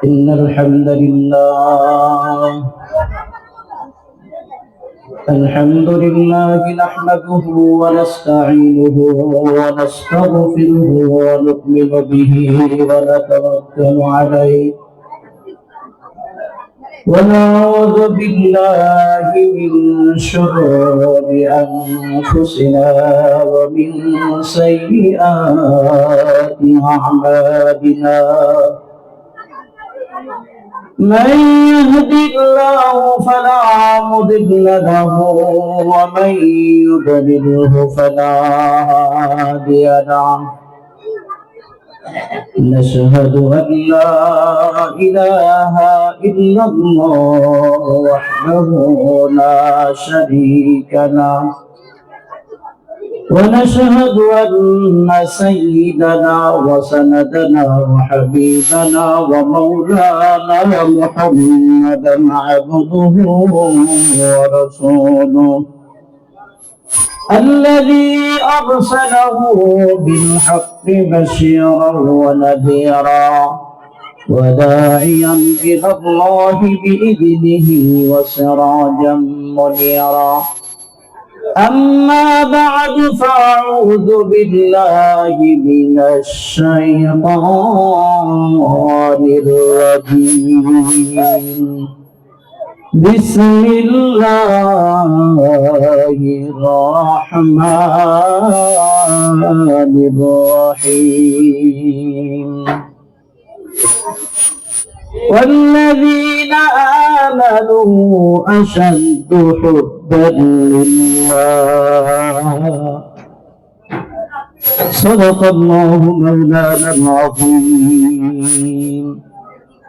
إن الحمد لله نحمده ونستعينه ونستغفره ونؤمن به ونتوكل عليه ونعوذ بالله من شرور أنفسنا ومن سيئات أعمالنا من يهد الله فلا مضل له ومن يضلله فلا هادي له نشهد أن لا إله إلا الله وحده لا شريك له ونشهد أن سيدنا وسندنا وحبيبنا ومولانا محمدا عبده ورسوله الذي أرسله بالحق بشيرا ونذيرا وداعيا إلى الله بإذنه وسراجا منيرا أما بعد فأعوذ بالله من الشيطان الرجيم بسم الله الرحمن الرحيم والذين آمنوا أشد حبا لله صدق الله مولانا العظيم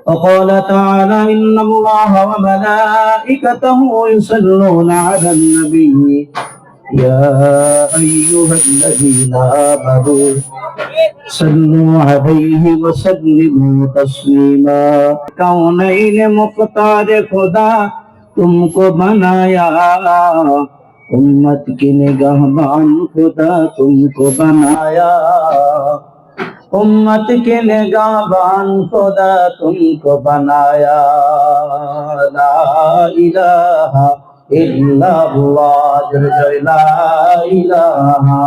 وقال تعالى إن الله وملائكته يصلون على النبي يا أيها الذين آمنوا صلوا عليه وسلموا تسليما कौनैन मुख्तार खुदा तुमको बनाया उम्मत की निगहबान खुदा तुमको बनाया उम्मत के निगहबान खुदा तुमको बनाया ला इलाहा इल्लल्लाह ला इलाहा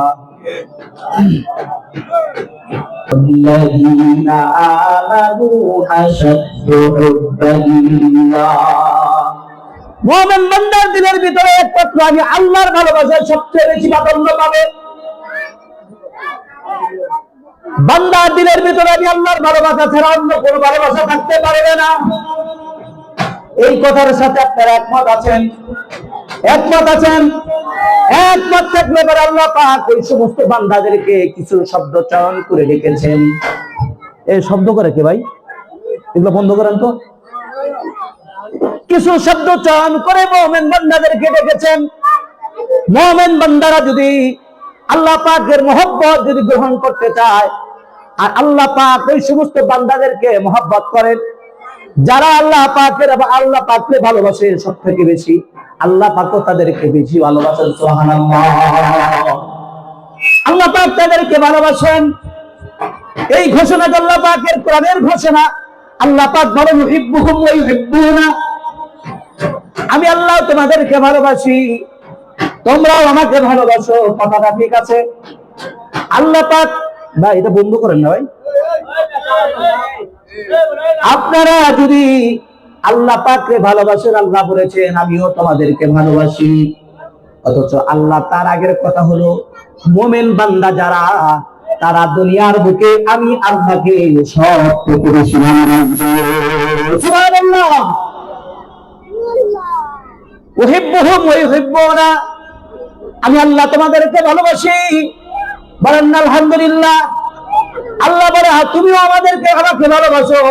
الذين آمنوا أشد حبا لله মুমিন বান্দার দিলের ভিতরে একমাত্র আমি আল্লাহর ভালোবাসা সবচেয়ে বেশি প্রাধান্য পাবে। বান্দার দিলের ভিতরে আমি আল্লাহর ভালোবাসা ছাড়া অন্য কোনো ভালোবাসা থাকতে পারবে না। এই কথার সাথে আপনারা একমত আছেন? একমত আছেন? একমত থাকলে পরে আল্লাহ পাক ওই সমস্ত বান্দাদেরকে কিছু শব্দ চয়ন করে রেখেছেন। এই শব্দ করে কে ভাই? এগুলো বন্ধ করেন তো। কিছু শব্দ চয়ন করে মুমিন বান্দাদেরকে ডেকেছেন। মুমিন বান্দারা যদি আল্লাহ পাকের মহব্বত যদি গ্রহণ করতে চায়, আর আল্লাহ পাক ওই সমস্ত বান্দাদেরকে মহব্বত করেন যারা আল্লাহ পাকের আল্লাহ পাককে ভালোবাসে সব থেকে বেশি, আল্লাহ পাক তাদেরকে বেশি ভালোবাসেন। সুবহানাল্লাহ। আল্লাহ পাক তাদেরকে ভালোবাসেন। এই ঘোষণা আল্লাহ পাকের কোরআনের ঘোষণা। আল্লাহ পাক বলেন ইউহিব্বুহুম ওয়া ইউহিব্বুনা, আমি আল্লাহ তোমাদেরকে ভালোবাসি, তোমরাও আমাকে ভালোবাসো। কথাটা ঠিক আছে? আল্লাহ পাক ভাই এটা বন্ধ করেন না ভাই। আপনারা যদি আল্লাহ পাককে ভালোবাসেন, আল্লাহ বলেছেন আমিও তোমাদেরকে ভালোবাসি, অথচ আল্লাহ তার আগের কথা হলো মুমিন বান্দা যারা তারা দুনিয়ার বুকে আমি আল্লাহকে সব থেকে বেশি ভালোবাসি। সুবহানাল্লাহ। উহিব্বুহুম ওয়া ইউহিব্বুনা, আমি আল্লাহ তোমাদেরকে ভালোবাসি। বলেন আলহামদুলিল্লাহ। আল্লাহ বলে তুমিও আমাকে ভালোবাসো,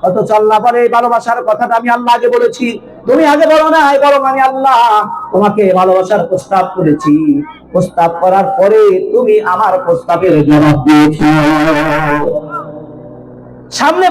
অথচ আল্লাহ বলে এই ভালোবাসার কথাটা আমি আল্লাহ আগে বলেছি, তুমি আগে বলো না, বরং আমি আল্লাহ তোমাকে ভালোবাসার প্রস্তাব করেছি। প্রস্তাব করার পরে তুমি আমার প্রস্তাবের জবাব দিয়েছো। সামনে